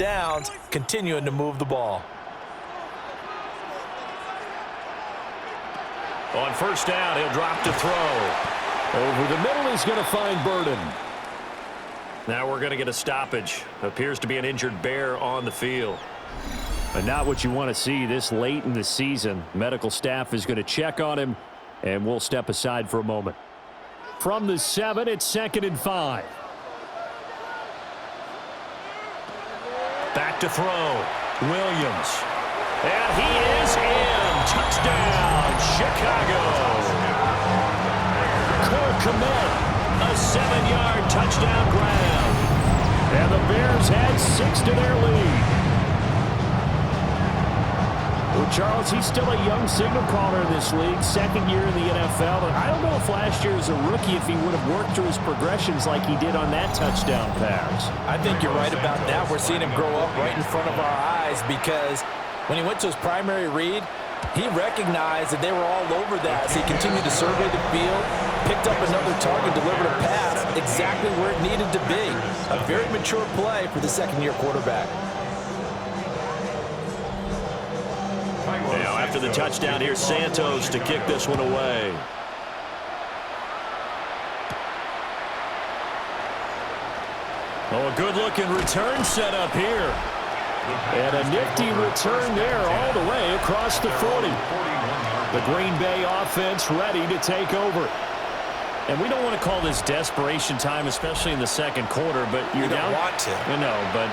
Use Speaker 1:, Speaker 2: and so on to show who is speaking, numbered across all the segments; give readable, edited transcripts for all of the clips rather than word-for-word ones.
Speaker 1: downs, continuing to move the ball.
Speaker 2: On first down, he'll drop to throw. Over the middle, he's going to find Burden. Now we're going to get a stoppage. Appears to be an injured Bear on the field. But not what you want to see this late in the season. Medical staff is going to check on him, and we'll step aside for a moment. From the 7, it's 2nd and 5. Back to throw. Williams. And he is in. Touchdown, Chicago. Cole Kmet, a 7-yard touchdown grab. And the Bears had 6 to their lead. Well, Charles, he's still a young signal caller in this league, 2nd year in the NFL. And I don't know if last year as a rookie if he would have worked through his progressions like he did on that touchdown pass.
Speaker 1: I think you're right about that. We're seeing him grow up right in front of our eyes because when he went to his primary read, he recognized that they were all over that. So he continued to survey the field, picked up another target, delivered a pass exactly where it needed to be. A very mature play for the 2nd-year quarterback.
Speaker 2: Now after the touchdown, here's Santos to kick this one away. Oh, a good-looking return set up here. And a nifty return there all the way across the 40. The Green Bay offense ready to take over. And we don't want to call this desperation time, especially in the 2nd quarter, but you're down.
Speaker 1: You don't want to.
Speaker 2: No, but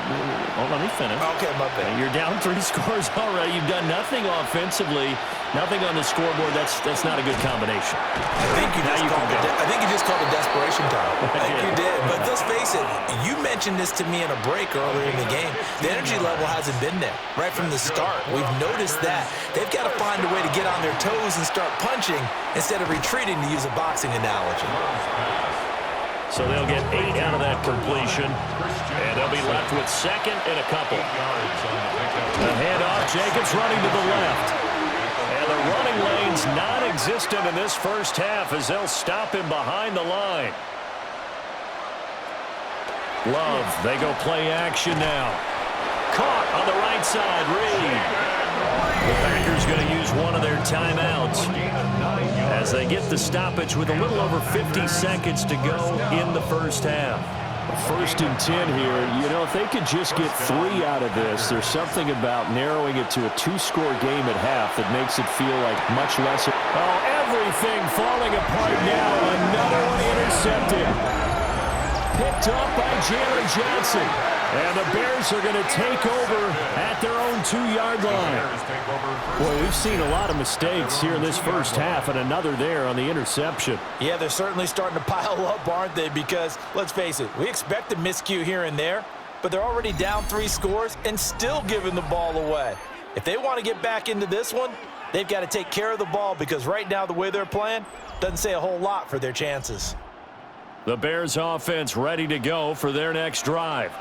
Speaker 2: well, let me finish.
Speaker 1: Okay, my bad.
Speaker 2: You're down 3 scores already. You've done nothing offensively, nothing on the scoreboard. That's not a good combination.
Speaker 1: I think you just called it desperation time. I think you did. But let's face it, you mentioned this to me in a break earlier in the game. The energy level hasn't been there right from the start. We've noticed that. They've got to find a way to get on their toes and start punching instead of retreating, to use a boxing analogy.
Speaker 2: So they'll get 8 out of that completion, and they'll be left with 2nd and a couple. The handoff, Jacobs running to the left. And the running lane's non-existent in this first half as they'll stop him behind the line. Love, they go play action now. Caught on the right side, Reed. The Packers going to use one of their timeouts as they get the stoppage with a little over 50 seconds to go in the first half. 1st and 10 here. You know, if they could just get 3 out of this, there's something about narrowing it to a 2-score game at half that makes it feel like much less. Oh, everything falling apart now. Another one intercepted. Picked up by Jalen Johnson. And the Bears are going to take over at their own 2-yard line. Boy, we've seen a lot of mistakes here in this first half, and another there on the interception.
Speaker 1: Yeah, they're certainly starting to pile up, aren't they? Because, let's face it, we expect a miscue here and there, but they're already down 3 scores and still giving the ball away. If they want to get back into this one, they've got to take care of the ball because right now the way they're playing doesn't say a whole lot for their chances.
Speaker 2: The Bears offense ready to go for their next drive.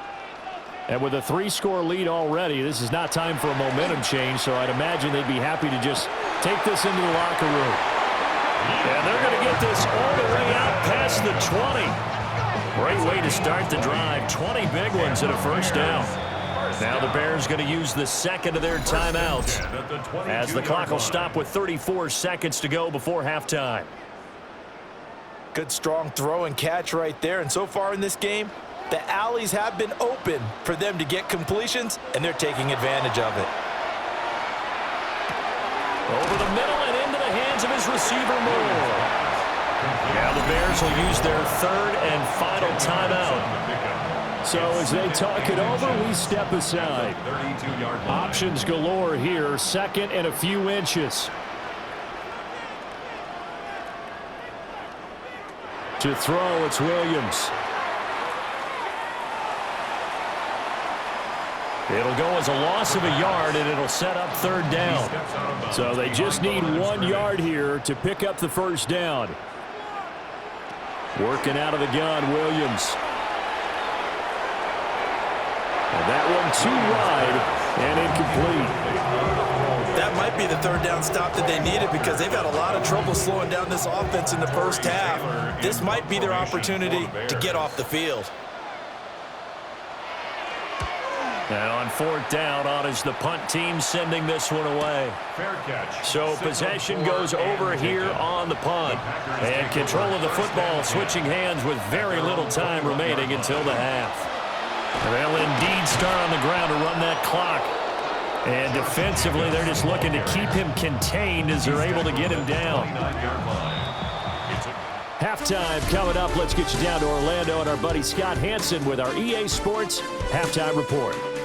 Speaker 2: And with a 3-score lead already, this is not time for a momentum change, so I'd imagine they'd be happy to just take this into the locker room. And they're going to get this all the way out past the 20. Great way to start the drive. 20 big ones and a first down. Now the Bears going to use the 2nd of their timeouts as the clock will stop with 34 seconds to go before halftime.
Speaker 1: Good strong throw and catch right there, and so far in this game, the alleys have been open for them to get completions, and they're taking advantage of it.
Speaker 2: Over the middle and into the hands of his receiver, Moore. Now the Bears will use their 3rd and final timeout. So as they talk it over, we step aside. Options galore here, 2nd and a few inches. To throw, it's Williams. It'll go as a loss of a yard, and it'll set up 3rd down. So they just need 1 yard here to pick up the first down. Working out of the gun, Williams. And that one too wide and incomplete.
Speaker 1: That might be the 3rd down stop that they needed because they've had a lot of trouble slowing down this offense in the first half. This might be their opportunity to get off the field.
Speaker 2: And on fourth down, on is the punt team sending this one away.
Speaker 3: Fair catch.
Speaker 2: So possession goes over here on the punt. And control of the football switching hands with very little time remaining until the half. And they'll indeed start on the ground to run that clock. And defensively, they're just looking to keep him contained as they're able to get him down. Halftime coming up. Let's get you down to Orlando and our buddy Scott Hansen with our EA Sports Halftime Report.